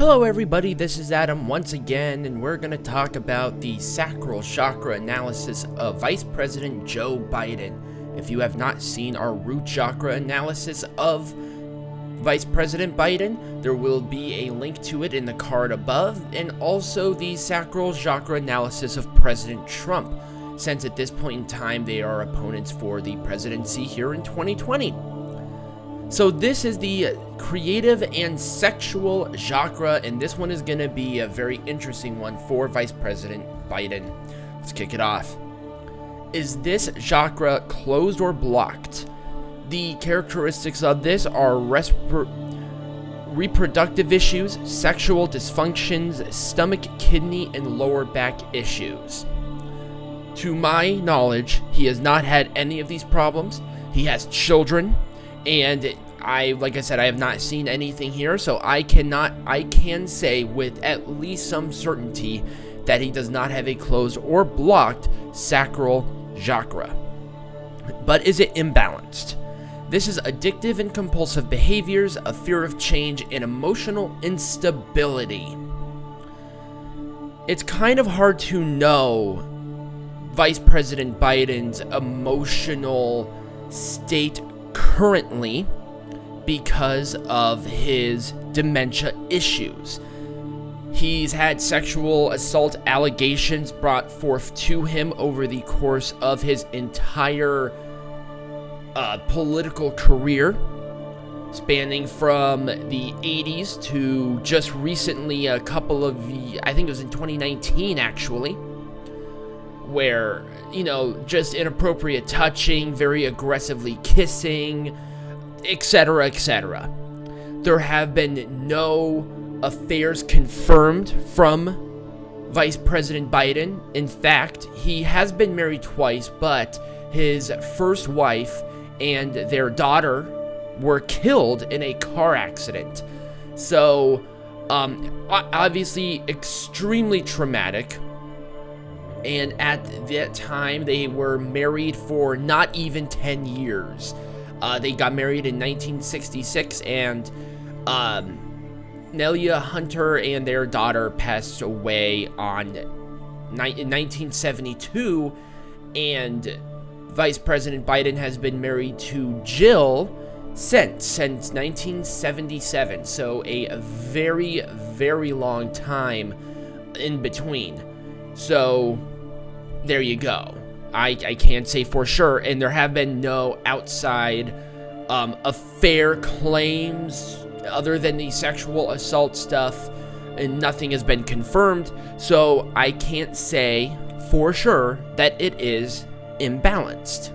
Hello everybody, this is Adam once again, and we're going to talk about the Sacral Chakra analysis of Vice President Joe Biden. If you have not seen our root chakra analysis of Vice President Biden, there will be a link to it in the card above, and also the Sacral Chakra analysis of President Trump, since at this point in time they are opponents for the presidency here in 2020. So this is the creative and sexual chakra, and this one is going to be a very interesting one for Vice President Biden. Let's kick it off. Is this chakra closed or blocked? The characteristics of this are reproductive issues, sexual dysfunctions, stomach, kidney, and lower back issues. To my knowledge, he has not had any of these problems. He has children. And like I said, I have not seen anything here, so I can say with at least some certainty that he does not have a closed or blocked sacral chakra. But is it imbalanced? This is addictive and compulsive behaviors, a fear of change, and emotional instability. It's kind of hard to know Vice President Biden's emotional state currently because of his dementia issues. He's had sexual assault allegations brought forth to him over the course of his entire political career, spanning from the 80s to just recently I think it was in 2019 actually, where, just inappropriate touching, very aggressively kissing, etc., etc. There have been no affairs confirmed from Vice President Biden. In fact, he has been married twice, but his first wife and their daughter were killed in a car accident. So, obviously extremely traumatic. And at that time, they were married for not even 10 years. They got married in 1966, and Nelia Hunter and their daughter passed away in 1972, and Vice President Biden has been married to Jill since 1977, so a very, very long time in between. So there you go. I can't say for sure, and there have been no outside affair claims other than the sexual assault stuff, and nothing has been confirmed, so I can't say for sure that it is imbalanced.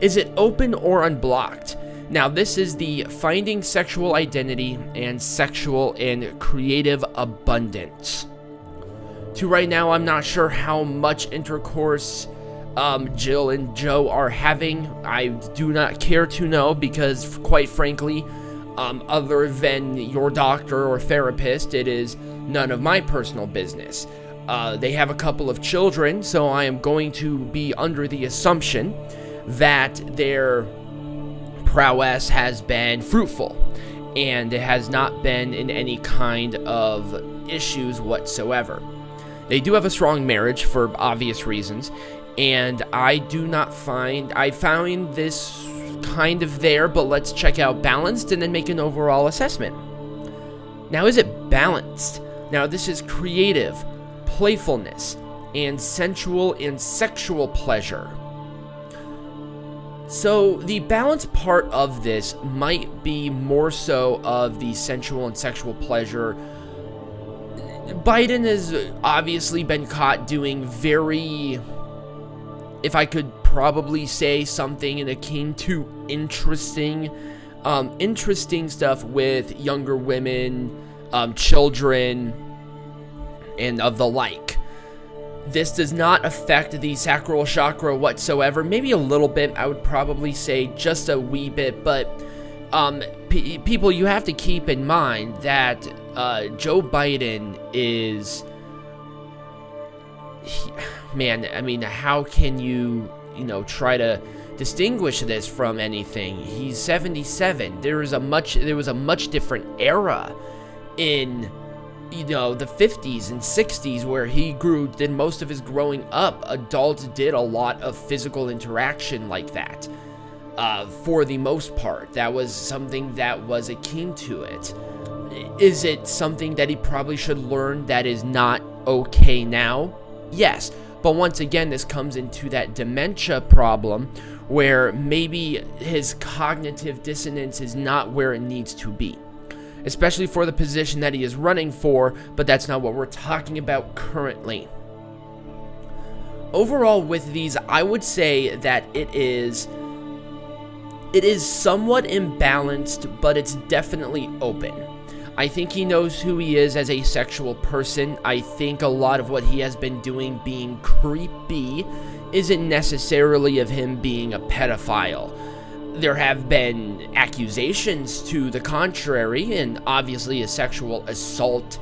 Is it open or unblocked? Now, this is the finding sexual identity and sexual and creative abundance. To right now, I'm not sure how much intercourse Jill and Joe are having. I do not care to know because, quite frankly, other than your doctor or therapist, it is none of my personal business. They have a couple of children, so I am going to be under the assumption that their prowess has been fruitful and it has not been in any kind of issues whatsoever. They do have a strong marriage for obvious reasons, and I found this kind of there, but let's check out balanced and then make an overall assessment. Now, is it balanced? Now, this is creative, playfulness, and sensual and sexual pleasure. So the balance part of this might be more so of the sensual and sexual pleasure. Biden has obviously been caught doing very, if I could probably say something akin to interesting stuff with younger women, children, and of the like. This does not affect the sacral chakra whatsoever. Maybe a little bit, I would probably say just a wee bit, but people, you have to keep in mind that Joe Biden is, how can you try to distinguish this from anything? He's 77. There was a much different era in the 50s and 60s, where he did most of his growing up, adults did a lot of physical interaction like that. For the most part, that was something that was akin to it. Is it something that he probably should learn that is not okay now? Yes, but once again, this comes into that dementia problem where maybe his cognitive dissonance is not where it needs to be, especially for the position that he is running for, but that's not what we're talking about currently. Overall, with these, I would say that it is somewhat imbalanced, but it's definitely open. I think he knows who he is as a sexual person. I think a lot of what he has been doing being creepy isn't necessarily of him being a pedophile. There have been accusations to the contrary, and obviously a sexual assault,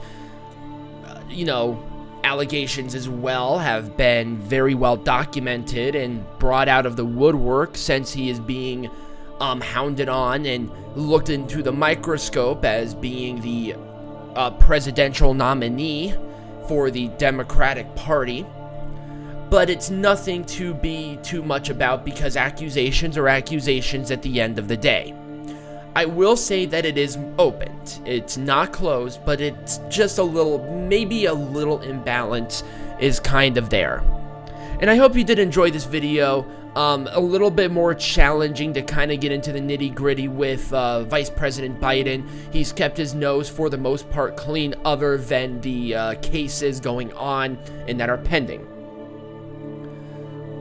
allegations as well have been very well documented and brought out of the woodwork since he is being hounded on and looked into the microscope as being the presidential nominee for the Democratic Party. But it's nothing to be too much about, because accusations are accusations at the end of the day. I will say that it is opened. It's not closed, but it's just maybe a little imbalance is kind of there. And I hope you did enjoy this video. A little bit more challenging to kind of get into the nitty-gritty with Vice President Biden. He's kept his nose, for the most part, clean, other than the cases going on and that are pending.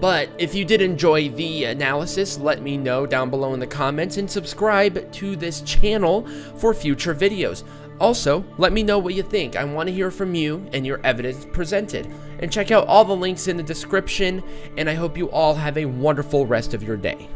But if you did enjoy the analysis, let me know down below in the comments, and subscribe to this channel for future videos. Also, let me know what you think. I want to hear from you and your evidence presented. And check out all the links in the description, and I hope you all have a wonderful rest of your day.